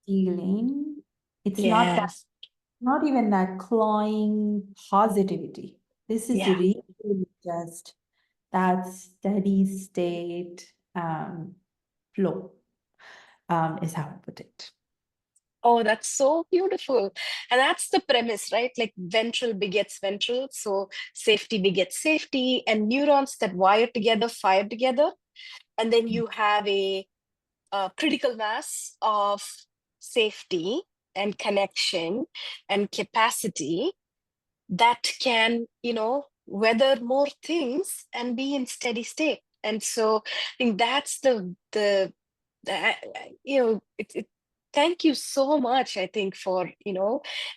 feeling. It's Yes. not even that clawing positivity. This is Yeah. really just that steady state flow, is how I put it. Oh, that's so beautiful. And that's the premise, right? Like ventral begets ventral. So safety begets safety, and neurons that wire together fire together. And then you have a critical mass of safety and connection and capacity that can, weather more things and be in steady state. And so I think that's the thank you so much, I think, for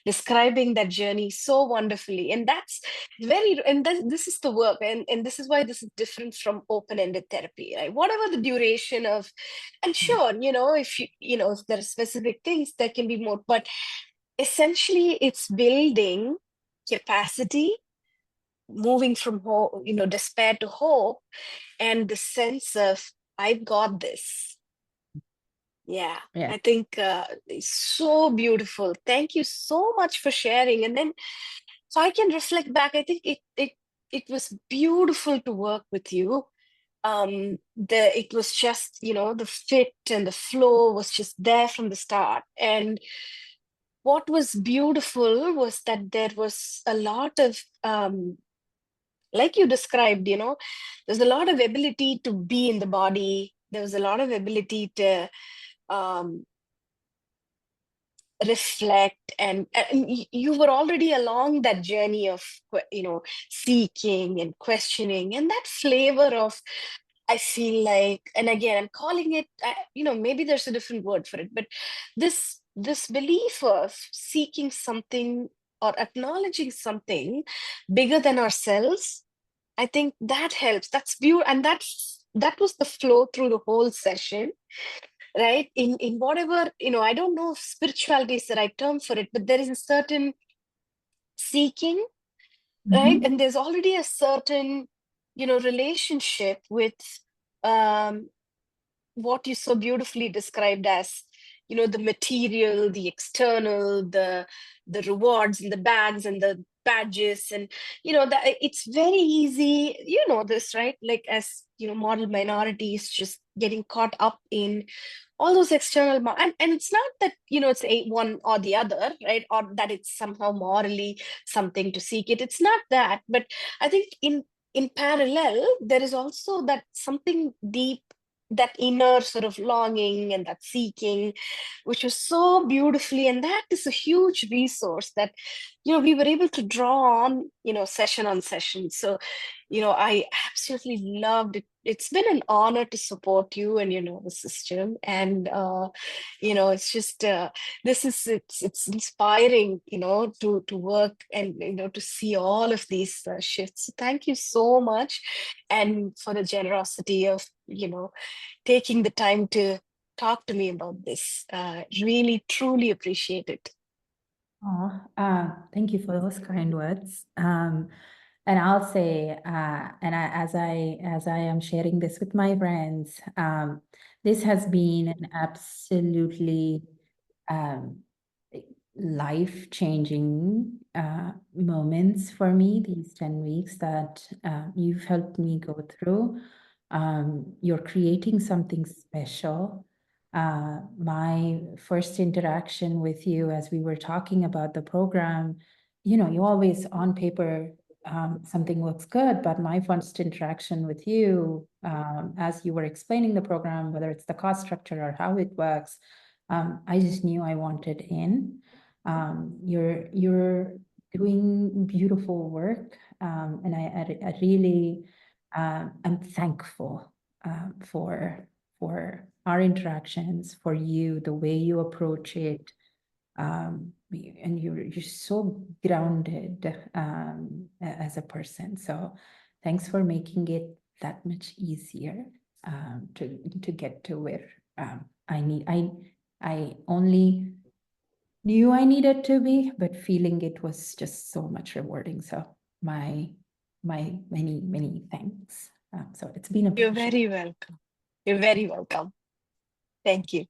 describing that journey so wonderfully. And that's this is the work, and this is why this is different from open-ended therapy, right? Whatever the duration of, and sure, if if there are specific things there can be more, but essentially it's building capacity, moving from hope, despair to hope, and the sense of I've got this. Yeah, Yeah. I think it's so beautiful. Thank you so much for sharing. And then, so I can reflect back. I think it was beautiful to work with you. It was just, the fit and the flow was just there from the start. And what was beautiful was that there was a lot of like you described, there's a lot of ability to be in the body. There was a lot of ability to um, reflect, and you were already along that journey of seeking and questioning, and that flavor of, I feel like, and again I'm calling it, maybe there's a different word for it, but this belief of seeking something or acknowledging something bigger than ourselves, I think that helps. That's beautiful, and that was the flow through the whole session, right? In whatever, I don't know if spirituality is the right term for it, but there is a certain seeking, right? Mhm. And there's already a certain, relationship with um what you so beautifully described as, the material, the external, the rewards and the bags and the badges, and that it's very easy, this, right? Like, as model minorities, just getting caught up in all those external and it's not that it's a one or the other, right? Or that it's somehow morally something to seek it. It's not that, but I think in parallel there is also that something deep, that inner sort of longing and that seeking, which was so beautifully, and that is a huge resource that we were able to draw on, session on session. So I absolutely loved it. It's been an honor to support you and the system, and it's just it's inspiring, to work and to see all of these shifts. So thank you so much, and for the generosity of taking the time to talk to me about this. Really, truly appreciate it. Oh, thank you for those kind words. And I'll say, as I am sharing this with my friends, this has been an absolutely um, life-changing moments for me, these 10 weeks that you've helped me go through. You're creating something special. My first interaction with you as we were talking about the program, you always on paper something looks good, but my first interaction with you, as you were explaining the program, whether it's the cost structure or how it works, I just knew I wanted in. You're doing beautiful work, and I really am thankful for our interactions, for you, the way you approach it. And you're so grounded as a person. So thanks for making it that much easier to get to where I only knew I needed to be, but feeling it was just so much rewarding. So my many thanks. So it's been a You're pleasure. very welcome. You're very welcome. Thank you.